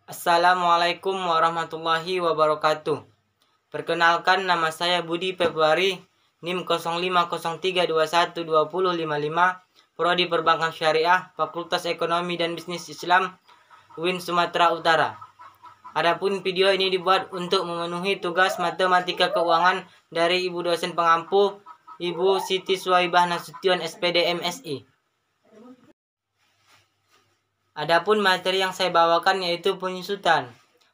Assalamualaikum warahmatullahi wabarakatuh. Perkenalkan, nama saya Budi Februari, NIM 0503212055, Prodi Perbankan Syariah, Fakultas Ekonomi dan Bisnis Islam, UIN Sumatera Utara. Adapun video ini dibuat untuk memenuhi tugas matematika keuangan dari Ibu dosen pengampu, Ibu Siti Suwaibah Nasution SPD MSI. Adapun materi yang saya bawakan yaitu penyusutan.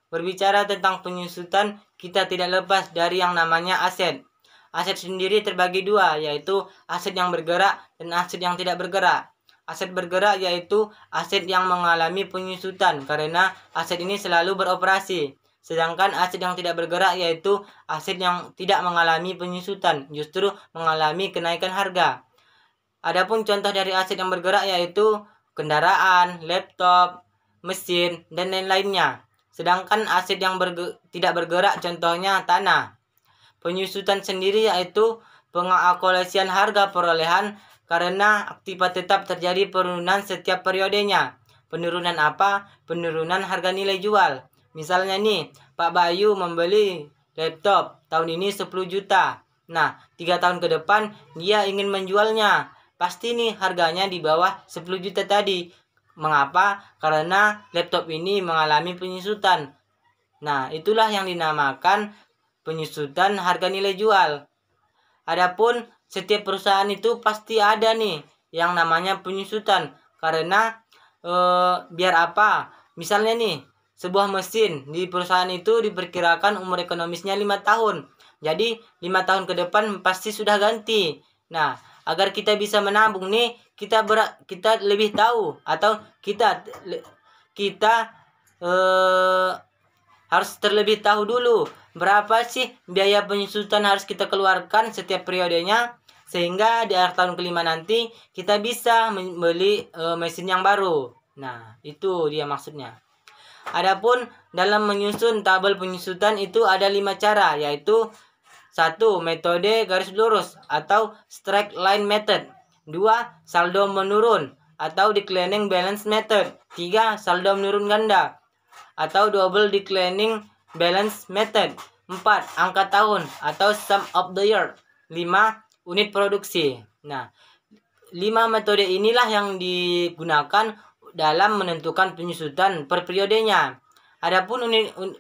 Berbicara tentang penyusutan, kita tidak lepas dari yang namanya aset. Aset sendiri terbagi dua, yaitu aset yang bergerak dan aset yang tidak bergerak. Aset bergerak yaitu aset yang mengalami penyusutan karena aset ini selalu beroperasi. Sedangkan aset yang tidak bergerak yaitu aset yang tidak mengalami penyusutan, justru mengalami kenaikan harga. Adapun contoh dari aset yang bergerak yaitu kendaraan, laptop, mesin, dan lain-lainnya. Sedangkan aset yang tidak bergerak contohnya tanah. Penyusutan sendiri yaitu pengakumulasian harga perolehan karena akibat tetap terjadi penurunan setiap periodenya. Penurunan apa? Penurunan harga nilai jual. Misalnya nih, Pak Bayu membeli laptop tahun ini 10 juta. Nah, 3 tahun ke depan dia ingin menjualnya. Pasti nih harganya di bawah 10 juta tadi. Mengapa? Karena laptop ini mengalami penyusutan. Nah, itulah yang dinamakan penyusutan harga nilai jual. Adapun setiap perusahaan itu pasti ada nih yang namanya penyusutan. Karena biar apa? Misalnya nih, sebuah mesin di perusahaan itu diperkirakan umur ekonomisnya 5 tahun. Jadi 5 tahun ke depan pasti sudah ganti. Nah, agar kita bisa menabung nih, kita lebih tahu atau kita harus terlebih tahu dulu berapa sih biaya penyusutan harus kita keluarkan setiap periodenya, sehingga di akhir tahun kelima nanti kita bisa membeli mesin yang baru. Nah, itu dia maksudnya. Adapun dalam menyusun tabel penyusutan itu ada 5 cara, yaitu 1. Metode garis lurus atau straight line method. 2. Saldo menurun atau declining balance method. 3. Saldo menurun ganda atau double declining balance method. 4. Angka tahun atau sum of the year. 5. Unit produksi. Nah, 5 metode inilah yang digunakan dalam menentukan penyusutan per periodenya. Adapun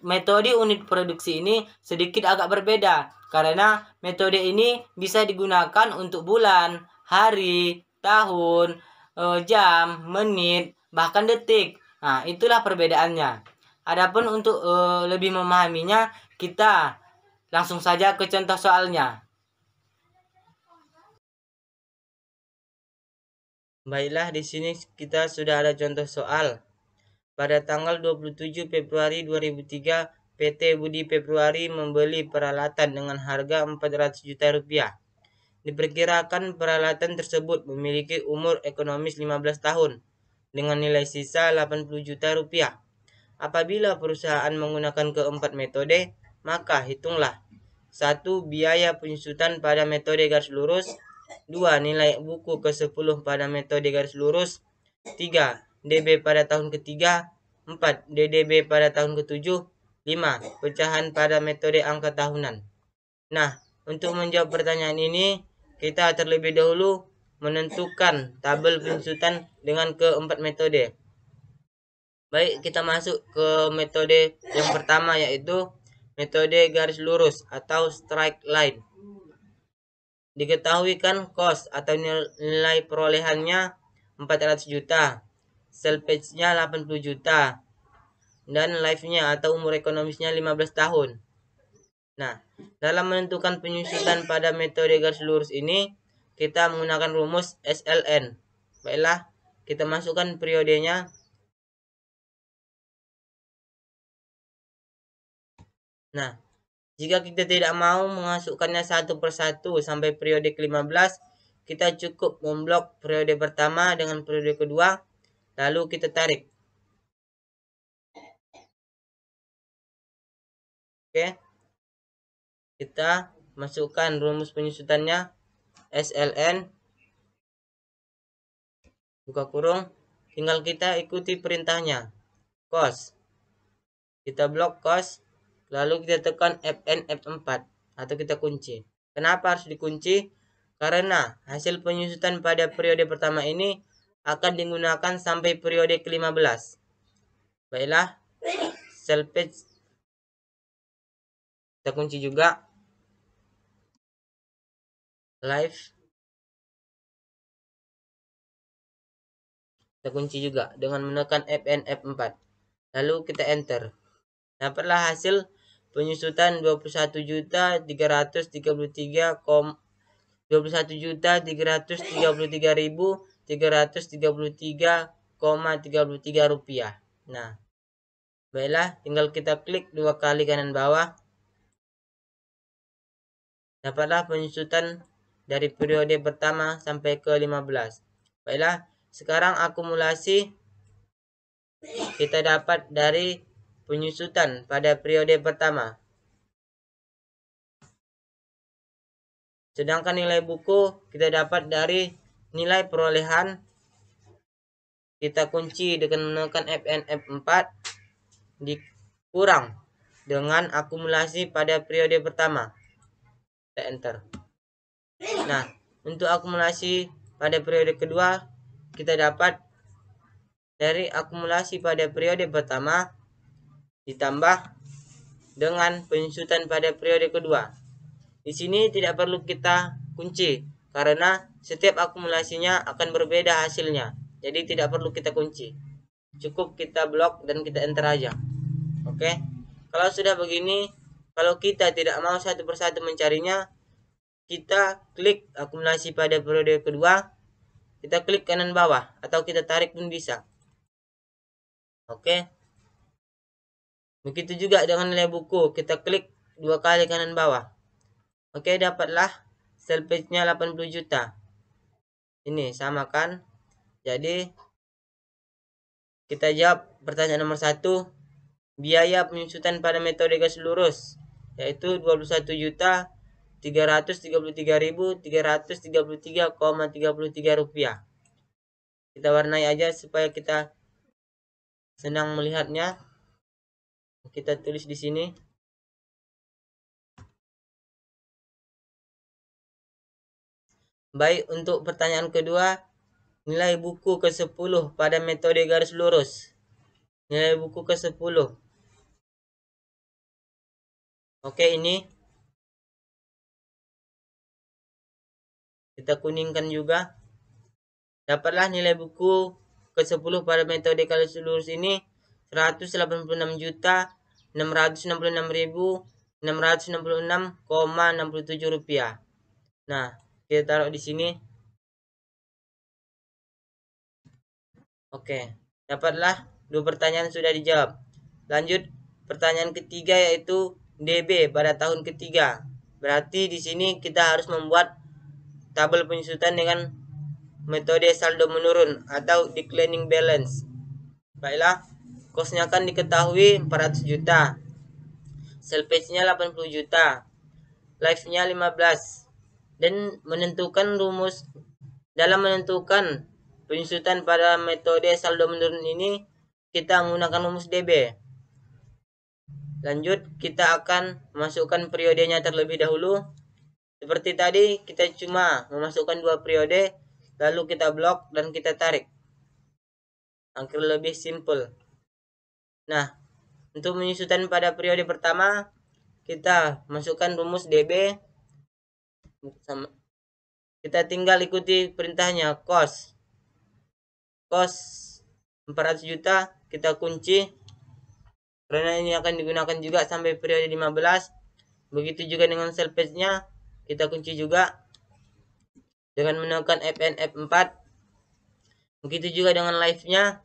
metode unit produksi ini sedikit agak berbeda karena metode ini bisa digunakan untuk bulan, hari, tahun, jam, menit, bahkan detik. Nah, itulah perbedaannya. Adapun untuk lebih memahaminya, kita langsung saja ke contoh soalnya. Baiklah, di sini kita sudah ada contoh soal. Pada tanggal 27 Februari 2003, PT Budi Februari membeli peralatan dengan harga 400 juta rupiah. Diperkirakan peralatan tersebut memiliki umur ekonomis 15 tahun dengan nilai sisa 80 juta rupiah. Apabila perusahaan menggunakan keempat metode, maka hitunglah: 1. Biaya penyusutan pada metode garis lurus. 2. Nilai buku ke-10 pada metode garis lurus. 3. DB pada tahun ketiga. 4. DDB pada tahun ke-7. 5. Pecahan pada metode angka tahunan. Nah, untuk menjawab pertanyaan ini, kita terlebih dahulu menentukan tabel penyusutan dengan keempat metode. Baik, kita masuk ke metode yang pertama, yaitu metode garis lurus atau straight line. Diketahui kan cost atau nilai perolehannya 400 juta, salvage-nya 80 juta, dan life-nya atau umur ekonomisnya 15 tahun. Nah, dalam menentukan penyusutan pada metode garis lurus ini, kita menggunakan rumus SLN. Baiklah, kita masukkan periodenya. Nah, jika kita tidak mau memasukkannya satu persatu sampai periode ke-15, kita cukup memblok periode pertama dengan periode kedua, lalu kita tarik. Oke, kita masukkan rumus penyusutannya, SLN, buka kurung, tinggal kita ikuti perintahnya. Cost Kita blok cost, lalu kita tekan Fn F4 atau kita kunci. Kenapa harus dikunci? Karena hasil penyusutan pada periode pertama ini akan digunakan sampai periode ke-15. Baiklah, salvage kita kunci juga. Live kita kunci juga dengan menekan Fn F4. Lalu kita enter. Dapatlah hasil penyusutan 21.333.333.333,33 rupiah. Nah, baiklah, tinggal kita klik 2 kali kanan bawah. Dapatlah penyusutan dari periode pertama sampai ke 15. Baiklah, sekarang akumulasi kita dapat dari penyusutan pada periode pertama. Sedangkan nilai buku kita dapat dari nilai perolehan. Kita kunci dengan menekan Fn F4 dikurang dengan akumulasi pada periode pertama. Kita enter. Nah, untuk akumulasi pada periode kedua kita dapat dari akumulasi pada periode pertama ditambah dengan penyusutan pada periode kedua. Di sini tidak perlu kita kunci karena setiap akumulasinya akan berbeda hasilnya. Jadi tidak perlu kita kunci. Cukup kita blok dan kita enter aja. Oke. Kalau sudah begini, kalau kita tidak mau satu persatu mencarinya, kita klik akumulasi pada periode kedua, kita klik kanan bawah atau kita tarik pun bisa. Oke. Begitu juga dengan nilai buku, kita klik 2 kali kanan bawah. Oke, dapatlah salvage-nya 80 juta. Ini sama kan? Jadi kita jawab pertanyaan nomor 1. Biaya penyusutan pada metode garis lurus yaitu 21.333.333,33 rupiah. Kita warnai aja supaya kita senang melihatnya. Kita tulis di sini. Baik, untuk pertanyaan kedua, nilai buku ke-10 pada metode garis lurus. Nilai buku ke-10. Oke, ini kita kuningkan juga. Dapatlah nilai buku ke-10 pada metode garis lurus ini 186.666.666,67 rupiah. Nah, kita taruh di sini. Oke, dapatlah 2 pertanyaan sudah dijawab. Lanjut pertanyaan ketiga yaitu DB pada tahun ketiga. Berarti di sini kita harus membuat tabel penyusutan dengan metode saldo menurun atau declining balance. Baiklah, costnya akan diketahui 400 juta. Salvage-nya 80 juta. Life-nya 15. Dan menentukan rumus dalam menentukan penyusutan pada metode saldo menurun ini kita menggunakan rumus DB. Lanjut, kita akan memasukkan periodenya terlebih dahulu. Seperti tadi, kita cuma memasukkan 2 periode, lalu kita blok dan kita tarik. Agar lebih simple. Nah, untuk penyusutan pada periode pertama, kita masukkan rumus DB. Kita tinggal ikuti perintahnya, cost 400 juta, kita kunci. Karena ini akan digunakan juga sampai periode 15. Begitu juga dengan salvage-nya, kita kunci juga dengan menekan Fn F4. Begitu juga dengan live-nya,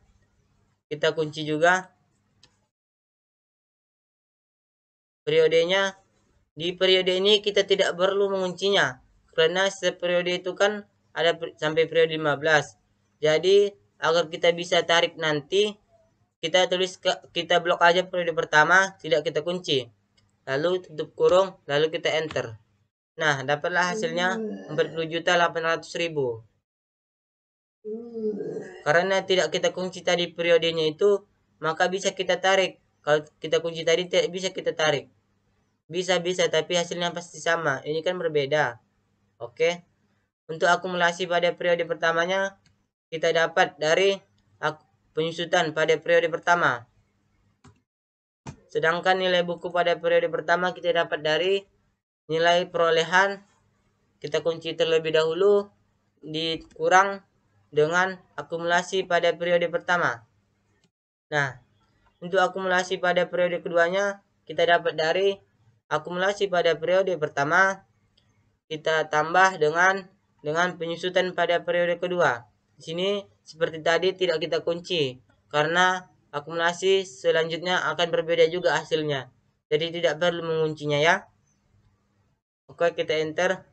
kita kunci juga. Periodenya, di periode ini kita tidak perlu menguncinya karena seperiode itu kan ada sampai periode 15. Jadi agar kita bisa tarik nanti, kita blok aja periode pertama, tidak kita kunci. Lalu tutup kurung, lalu kita enter. Nah, dapatlah hasilnya 40.800.000. Karena tidak kita kunci tadi periodenya itu, maka bisa kita tarik Kalau kita kunci tadi tidak bisa kita tarik. Bisa, tapi hasilnya pasti sama. Ini kan berbeda. Oke. Untuk akumulasi pada periode pertamanya, kita dapat dari penyusutan pada periode pertama. Sedangkan nilai buku pada periode pertama kita dapat dari nilai perolehan. Kita kunci terlebih dahulu, dikurang dengan akumulasi pada periode pertama. Nah, untuk akumulasi pada periode keduanya, kita dapat dari akumulasi pada periode pertama, kita tambah dengan penyusutan pada periode kedua. Di sini seperti tadi tidak kita kunci, karena akumulasi selanjutnya akan berbeda juga hasilnya. Jadi tidak perlu menguncinya ya. Oke, kita enter.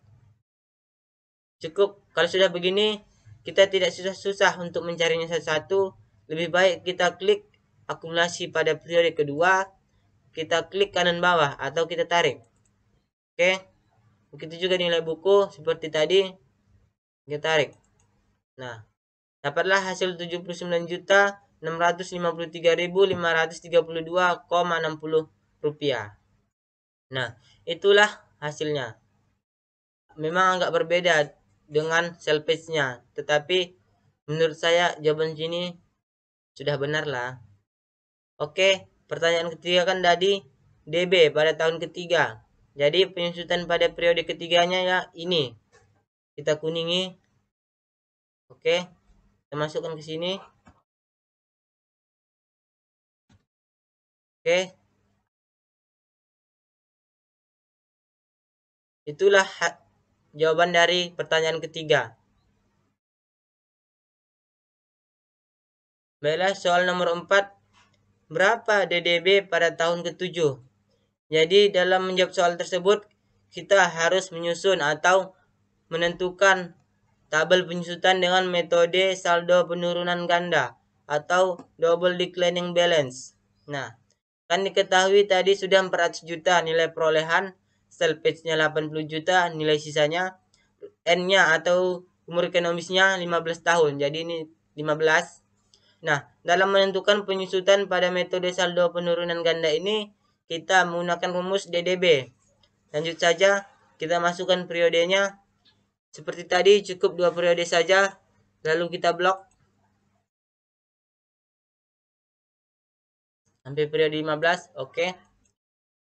Cukup. Kalau sudah begini, kita tidak susah-susah untuk mencarinya satu-satu. Lebih baik kita klik akumulasi pada periode kedua, kita klik kanan bawah atau kita tarik. Oke. Begitu juga nilai buku seperti tadi, kita tarik. Nah, dapatlah hasil 79.653.532,60 rupiah. Nah, itulah hasilnya. Memang agak berbeda dengan salvage-nya, tetapi menurut saya jawaban sini sudah benar lah. Oke, pertanyaan ketiga kan tadi DB pada tahun ketiga. Jadi penyusutan pada periode ketiganya ya ini. Kita kuningi. Oke, kita masukkan ke sini. Oke. Itulah jawaban dari pertanyaan ketiga. Baiklah, soal nomor 4. Berapa DDB pada tahun ke-7? Jadi dalam menjawab soal tersebut, kita harus menyusun atau menentukan tabel penyusutan dengan metode saldo penurunan ganda atau double declining balance. Nah, kan diketahui tadi sudah 400 juta nilai perolehan, salvage-nya 80 juta, nilai sisanya, N-nya atau umur ekonomisnya 15 tahun. Jadi ini 15. Nah, dalam menentukan penyusutan pada metode saldo penurunan ganda ini, kita menggunakan rumus DDB. Lanjut saja, kita masukkan periodenya. Seperti tadi, cukup 2 periode saja, lalu kita blok. Sampai periode 15, oke.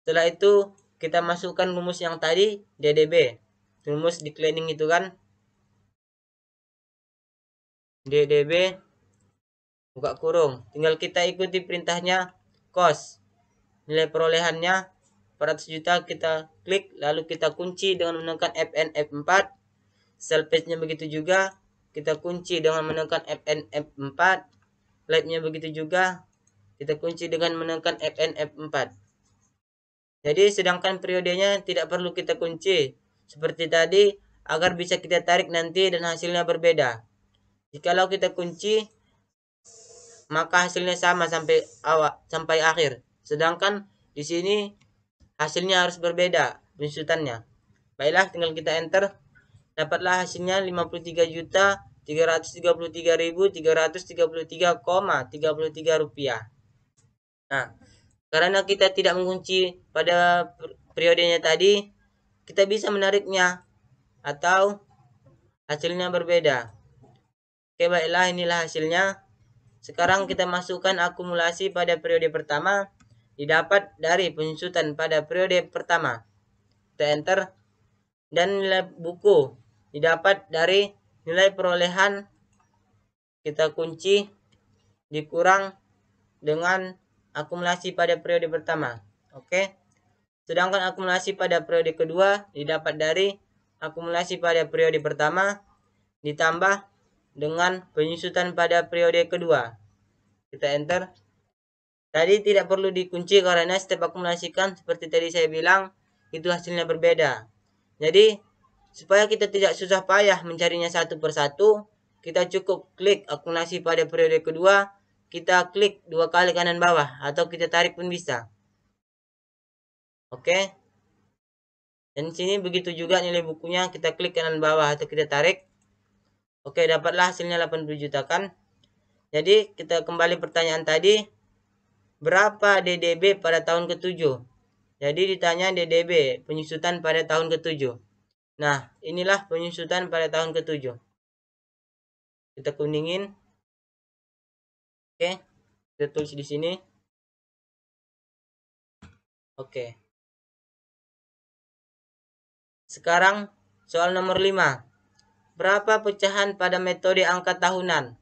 Setelah itu, kita masukkan rumus yang tadi, DDB. Rumus declining itu kan. DDB, buka kurung. Tinggal kita ikuti perintahnya, cost. Nilai perolehannya 400 juta, kita klik, lalu kita kunci dengan menekan Fn F4. Salvage-nya begitu juga, kita kunci dengan menekan Fn F4. Live-nya begitu juga, kita kunci dengan menekan Fn F4. Jadi sedangkan periodenya tidak perlu kita kunci. Seperti tadi, agar bisa kita tarik nanti dan hasilnya berbeda. Jikalau kita kunci, maka hasilnya sama sampai akhir. Sedangkan di sini hasilnya harus berbeda penyusutannya. Baiklah, tinggal kita enter. Dapatlah hasilnya 53.333.333,33 rupiah. Nah, karena kita tidak mengunci pada periodenya tadi, kita bisa menariknya atau hasilnya berbeda. Oke, baiklah, inilah hasilnya. Sekarang kita masukkan akumulasi pada periode pertama, didapat dari penyusutan pada periode pertama. Kita enter. Dan nilai buku didapat dari nilai perolehan, kita kunci, dikurang dengan akumulasi pada periode pertama. Oke. Sedangkan akumulasi pada periode kedua didapat dari akumulasi pada periode pertama ditambah dengan penyusutan pada periode kedua. Kita enter. Tadi tidak perlu dikunci karena setiap akumulasikan seperti tadi saya bilang, itu hasilnya berbeda. Jadi supaya kita tidak susah payah mencarinya satu persatu, kita cukup klik akumulasi pada periode kedua, kita klik 2 kali kanan bawah atau kita tarik pun bisa. Oke. Dan sini begitu juga nilai bukunya, kita klik kanan bawah atau kita tarik. Oke, dapatlah hasilnya 80 juta kan. Jadi kita kembali pertanyaan tadi. berapa DDB pada tahun ke-7. Jadi ditanya DDB, penyusutan pada tahun ke-7. Nah, inilah penyusutan pada tahun ke-7. Kita kuningin. Oke, kita tulis di sini. Oke. Sekarang soal nomor 5. Berapa pecahan pada metode angka tahunan?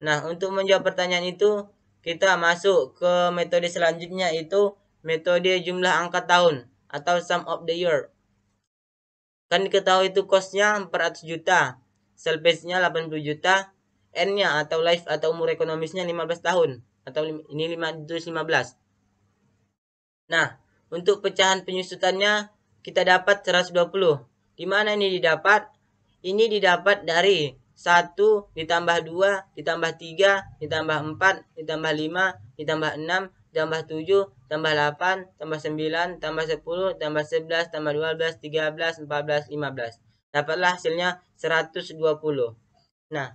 Nah, untuk menjawab pertanyaan itu, kita masuk ke metode selanjutnya, itu metode jumlah angka tahun atau sum of the year. Kan diketahui itu cost-nya 400 juta, salvage-nya 80 juta, N-nya atau life atau umur ekonomisnya 15 tahun, atau ini 15. Nah, untuk pecahan penyusutannya kita dapat 120. Di mana ini didapat? Ini didapat dari 1 ditambah 2 ditambah 3 ditambah 4 ditambah 5 ditambah 6 ditambah 7 tambah 8 tambah 9 tambah 10 tambah 11 tambah 12 13 14 15. Dapatlah hasilnya 120. Nah,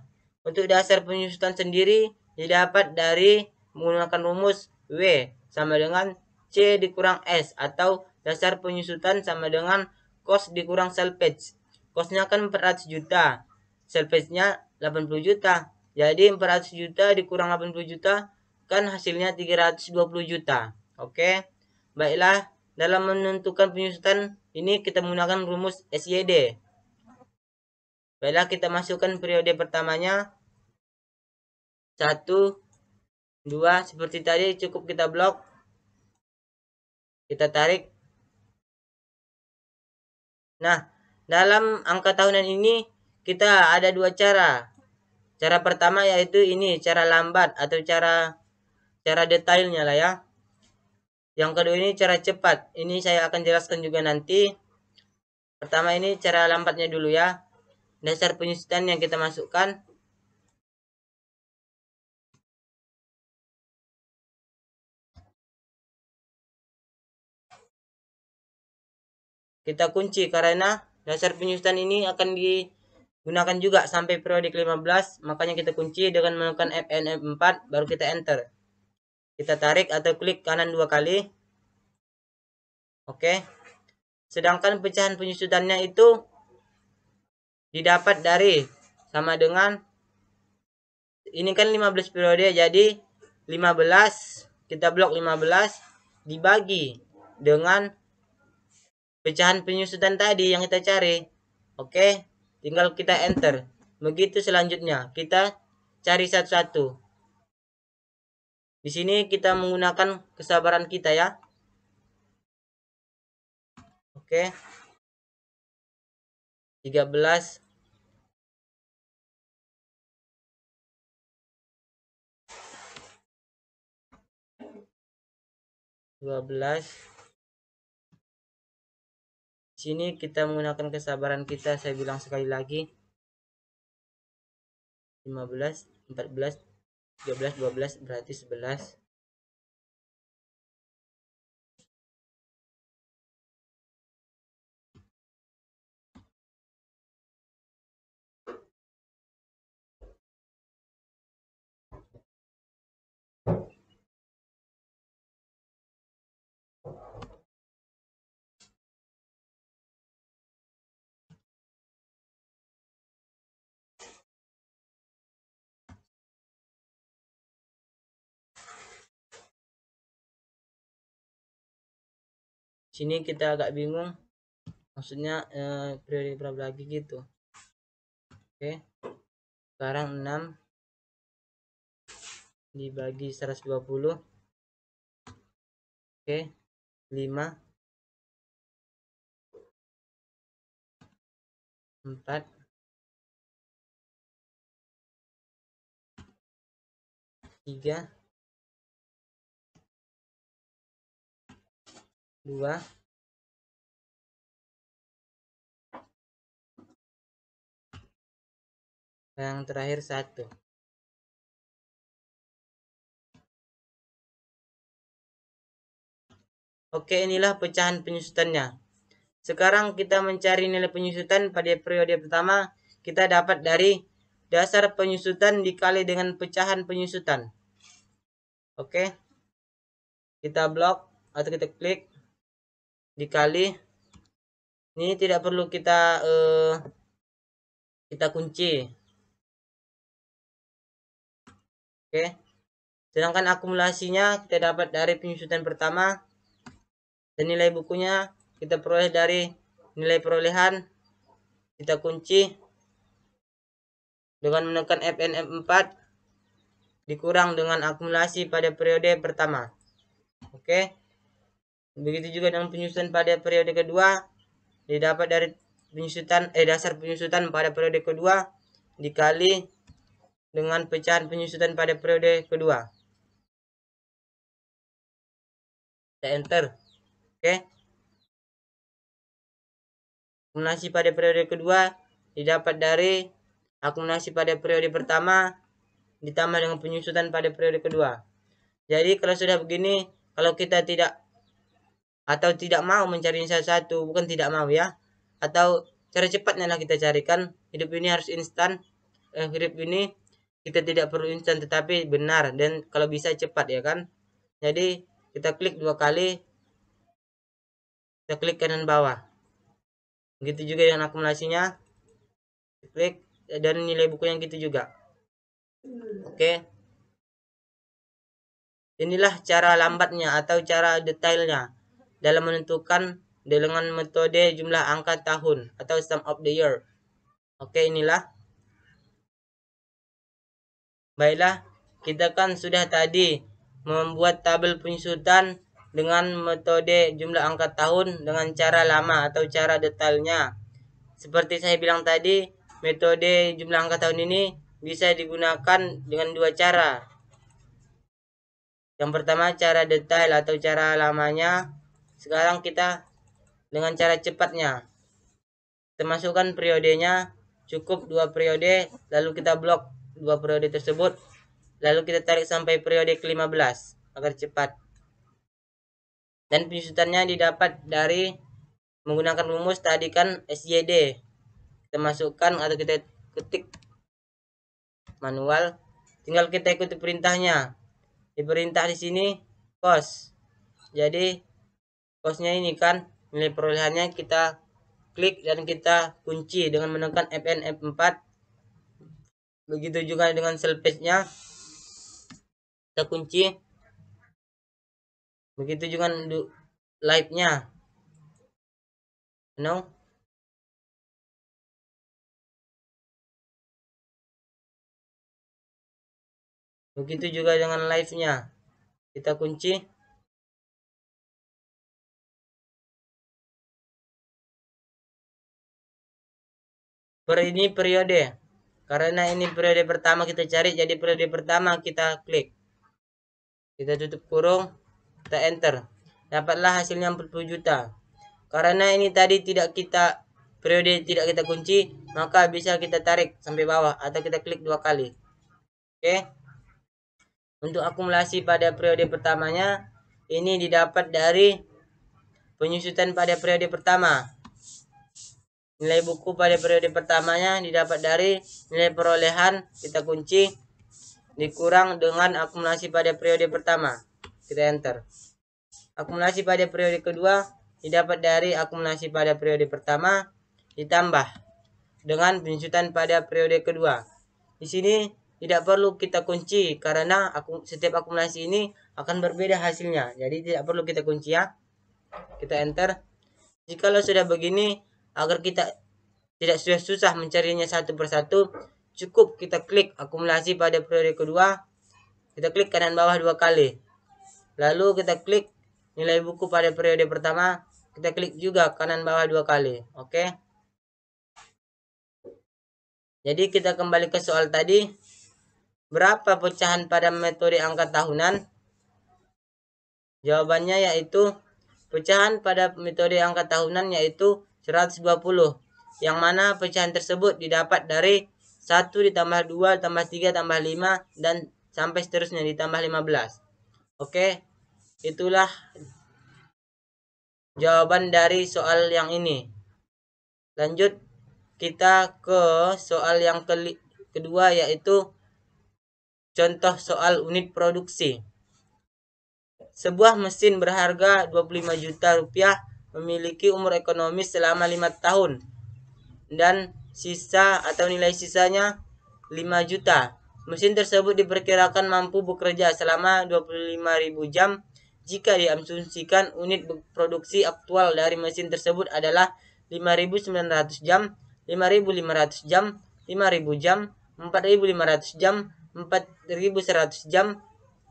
untuk dasar penyusutan sendiri didapat dari menggunakan rumus W sama dengan C dikurang S, atau dasar penyusutan sama dengan cost dikurang salvage. Costnya kan 400 juta, salvage-nya 80 juta. Jadi 400 juta dikurang 80 juta kan hasilnya 320 juta. Oke. Baiklah, dalam menentukan penyusutan ini kita menggunakan rumus SYD. Baiklah, kita masukkan periode pertamanya 1, 2, seperti tadi cukup kita blok. Kita tarik. Nah, dalam angka tahunan ini kita ada dua cara. Cara pertama yaitu ini cara lambat atau cara detailnya lah ya. Yang kedua ini cara cepat. Ini saya akan jelaskan juga nanti. Pertama ini cara lambatnya dulu ya. Dasar penyusutan yang kita masukkan. Kita kunci karena dasar penyusutan ini akan digunakan juga sampai periode ke-15. Makanya kita kunci dengan menggunakan Fn F4 baru kita enter. Kita tarik atau klik kanan 2 kali. Oke. Sedangkan pecahan penyusutannya itu didapat dari sama dengan ini kan 15 periode, jadi 15 kita blok 15 dibagi dengan pecahan penyusutan tadi yang kita cari. Oke, tinggal kita enter. Begitu selanjutnya kita cari satu-satu. Di sini kita menggunakan kesabaran kita ya. Oke. 13 12. Sini kita menggunakan kesabaran kita, saya bilang sekali lagi. 15, 14, 13, 12 berarti 11. Sini kita agak bingung. Maksudnya periode berapa lagi gitu. Oke. Sekarang 6 dibagi 120. Oke. 5 4 3 2 yang terakhir 1. Oke, inilah pecahan penyusutannya. Sekarang kita mencari nilai penyusutan pada periode pertama. Kita dapat dari dasar penyusutan dikali dengan pecahan penyusutan. Oke, kita blok atau kita klik dikali. Ini tidak perlu kita kunci. Oke, sedangkan akumulasinya kita dapat dari penyusutan pertama, dan nilai bukunya kita peroleh dari nilai perolehan. Kita kunci dengan menekan Fn F4 dikurang dengan akumulasi pada periode pertama. Oke, begitu juga dengan penyusutan pada periode kedua, didapat dari penyusutan dasar penyusutan pada periode kedua dikali dengan pecahan penyusutan pada periode kedua. Kita enter. Oke, akumulasi pada periode kedua didapat dari akumulasi pada periode pertama ditambah dengan penyusutan pada periode kedua. Jadi kalau sudah begini, kalau kita tidak mau mencari satu-satu, bukan tidak mau ya, atau cara cepatnya lah kita carikan. Hidup ini harus instan. Hidup ini kita tidak perlu instan, tetapi benar, dan kalau bisa cepat ya kan. Jadi kita klik 2 kali, kita klik kanan bawah. Begitu juga dengan akumulasinya, klik, dan nilai buku yang gitu juga. Oke, inilah cara lambatnya atau cara detailnya dalam menentukan dengan metode jumlah angka tahun atau sum of the year. Oke, inilah. Baiklah, kita kan sudah tadi membuat tabel penyusutan dengan metode jumlah angka tahun dengan cara lama atau cara detailnya. Seperti saya bilang tadi, metode jumlah angka tahun ini bisa digunakan dengan 2 cara. Yang pertama cara detail atau cara lamanya. Sekarang kita dengan cara cepatnya. Kita masukkan periodenya, cukup 2 periode, lalu kita blok 2 periode tersebut, lalu kita tarik sampai periode ke-15 agar cepat. Dan penyusutannya didapat dari menggunakan rumus tadi kan SYD. Kita masukkan atau kita ketik manual, tinggal kita ikuti perintahnya. Di perintah di sini cost. Jadi costnya ini kan nilai perolehannya kita klik dan kita kunci dengan menekan Fn F4. Begitu juga dengan cell page-nya, kita kunci. Begitu juga live-nya. No? Begitu juga dengan live-nya. Kita kunci. Ini periode. Karena ini periode pertama kita cari, jadi periode pertama kita klik. Kita tutup kurung, kita enter. Dapatlah hasilnya 40 juta. Karena ini tadi periode tidak kita kunci, maka bisa kita tarik sampai bawah atau kita klik 2 kali. Oke. Untuk akumulasi pada periode pertamanya, ini didapat dari penyusutan pada periode pertama. Nilai buku pada periode pertamanya didapat dari nilai perolehan, kita kunci, dikurang dengan akumulasi pada periode pertama. Kita enter. Akumulasi pada periode kedua didapat dari akumulasi pada periode pertama ditambah dengan penyusutan pada periode kedua. Di sini tidak perlu kita kunci karena setiap akumulasi ini akan berbeda hasilnya. Jadi tidak perlu kita kunci ya. Kita enter. Jikalau sudah begini, agar kita tidak susah mencarinya satu persatu, cukup kita klik akumulasi pada periode kedua, kita klik kanan bawah 2 kali, lalu kita klik nilai buku pada periode pertama, kita klik juga kanan bawah 2 kali. Oke. Jadi kita kembali ke soal tadi, berapa pecahan pada metode angka tahunan? Jawabannya yaitu pecahan pada metode angka tahunan yaitu 120, yang mana pecahan tersebut didapat dari 1 ditambah 2 tambah 3 tambah 5 dan sampai seterusnya ditambah 15. Oke, itulah jawaban dari soal yang ini. Lanjut kita ke soal yang kedua yaitu contoh soal unit produksi. sebuah mesin berharga 25 juta rupiah memiliki umur ekonomis selama 5 tahun dan sisa atau nilai sisanya 5 juta. Mesin tersebut diperkirakan mampu bekerja selama 25.000 jam. Jika diasumsikan unit produksi aktual dari mesin tersebut adalah 5.900 jam, 5.500 jam, 5.000 jam, 4.500 jam, 4.100 jam.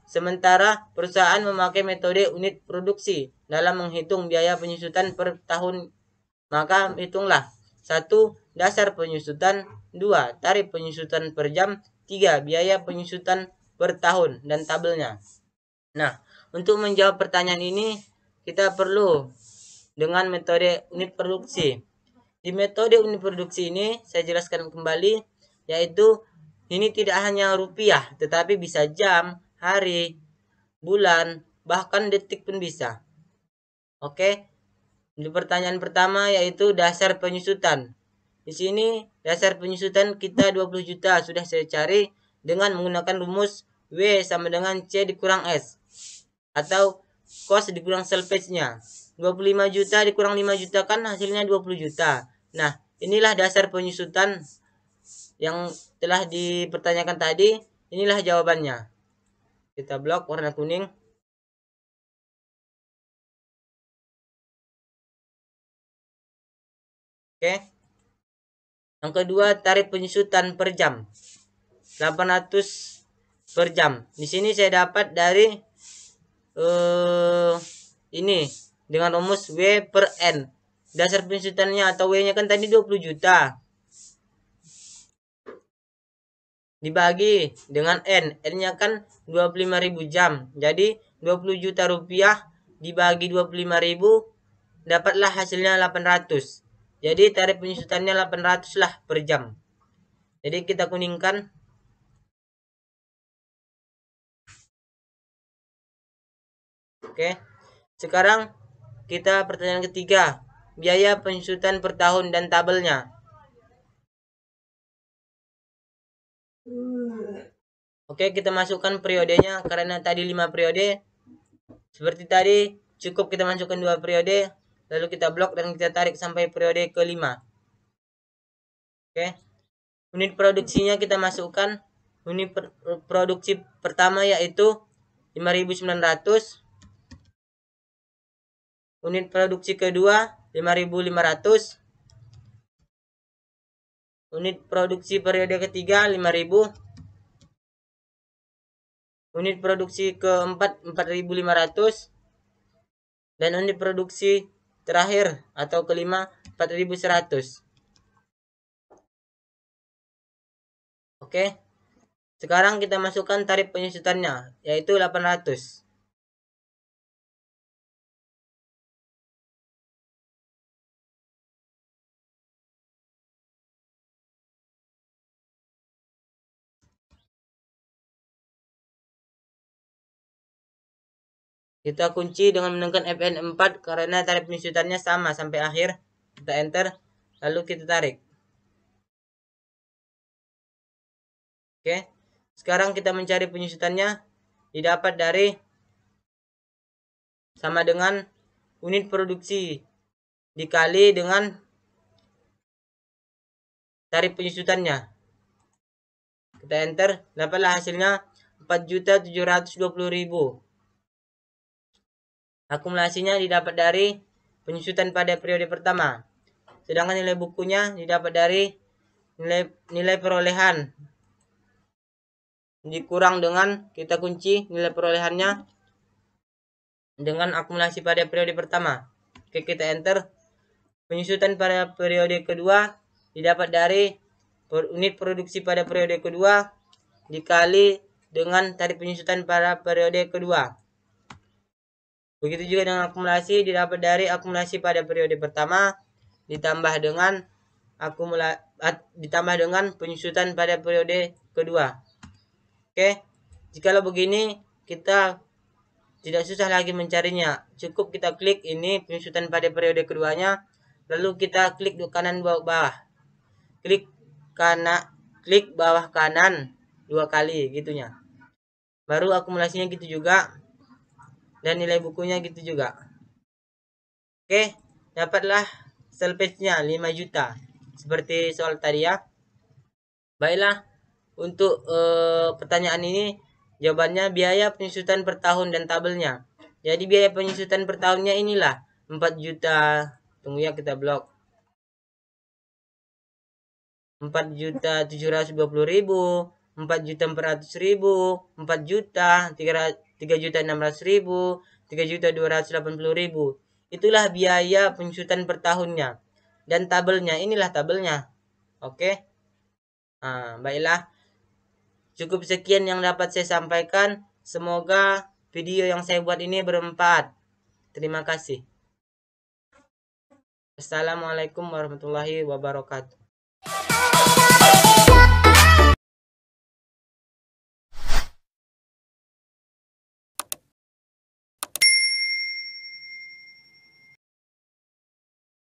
Sementara perusahaan memakai metode unit produksi dalam menghitung biaya penyusutan per tahun, maka hitunglah: 1. Dasar penyusutan, 2. Tarif penyusutan per jam, 3. Biaya penyusutan per tahun, dan tabelnya. Nah, untuk menjawab pertanyaan ini kita perlu dengan metode unit produksi. Di metode unit produksi ini saya jelaskan kembali, yaitu ini tidak hanya rupiah, tetapi bisa jam, hari, bulan, bahkan detik pun bisa. Oke. Di pertanyaan pertama yaitu dasar penyusutan. Di sini dasar penyusutan kita 20 juta sudah saya cari dengan menggunakan rumus W sama dengan C dikurang S atau cost dikurang salvage-nya. 25 juta dikurang 5 juta kan hasilnya 20 juta. Nah, inilah dasar penyusutan yang telah dipertanyakan tadi. Inilah jawabannya. Kita blok warna kuning. Oke. Yang kedua, tarif penyusutan per jam. 800 per jam. Di sini saya dapat dari ini dengan rumus W per N. Dasar penyusutannya atau W-nya kan tadi 20 juta. Dibagi dengan N. N-nya kan 25.000 jam. Jadi 20 juta rupiah dibagi 25.000, dapatlah hasilnya 800. Jadi tarif penyusutannya 800 lah per jam. Jadi kita kuningkan. Oke. Sekarang kita pertanyaan ketiga. Biaya penyusutan per tahun dan tabelnya. Oke, kita masukkan periodenya karena tadi 5 periode. Seperti tadi, cukup kita masukkan 2 periode, lalu kita blok dan kita tarik sampai periode kelima. Oke. Unit produksinya kita masukkan. Unit produksi pertama yaitu 5.900. Unit produksi kedua 5.500. Unit produksi periode ketiga 5.000. Unit produksi keempat 4.500. Dan unit produksi terakhir atau kelima 4.100. Oke. Sekarang kita masukkan tarif penyusutannya yaitu 800. Kita kunci dengan menekan Fn4 karena tarif penyusutannya sama sampai akhir. Kita enter, lalu kita tarik. Oke. Sekarang kita mencari penyusutannya. Didapat dari sama dengan unit produksi dikali dengan tarif penyusutannya. Kita enter, dapatlah hasilnya 4.720.000. Akumulasinya didapat dari penyusutan pada periode pertama. Sedangkan nilai bukunya didapat dari nilai perolehan. Dikurang dengan kita kunci nilai perolehannya dengan akumulasi pada periode pertama. Oke, kita enter. Penyusutan pada periode kedua didapat dari unit produksi pada periode kedua dikali dengan tarif penyusutan pada periode kedua. Begitu juga dengan akumulasi didapat dari akumulasi pada periode pertama ditambah dengan penyusutan pada periode kedua. Oke, jikalau begini kita tidak susah lagi mencarinya. Cukup kita klik ini penyusutan pada periode keduanya, lalu kita klik di kanan bawah. Klik bawah kanan 2 kali gitunya. Baru akumulasinya gitu juga. dan nilai bukunya gitu juga. Oke, dapatlah salvage-nya 5 juta. Seperti soal tadi ya. Baiklah, untuk pertanyaan ini jawabannya biaya penyusutan per tahun dan tabelnya. Jadi biaya penyusutan per tahunnya inilah 4 juta. Tunggu ya, kita blok. 4.720.000, 4.400.000, 4 juta, 3.600.000, 3.280.000. Itulah biaya penyusutan per tahunnya. Dan tabelnya, inilah tabelnya. Oke. Nah, baiklah. Cukup sekian yang dapat saya sampaikan. Semoga video yang saya buat ini bermanfaat. Terima kasih. Assalamualaikum warahmatullahi wabarakatuh.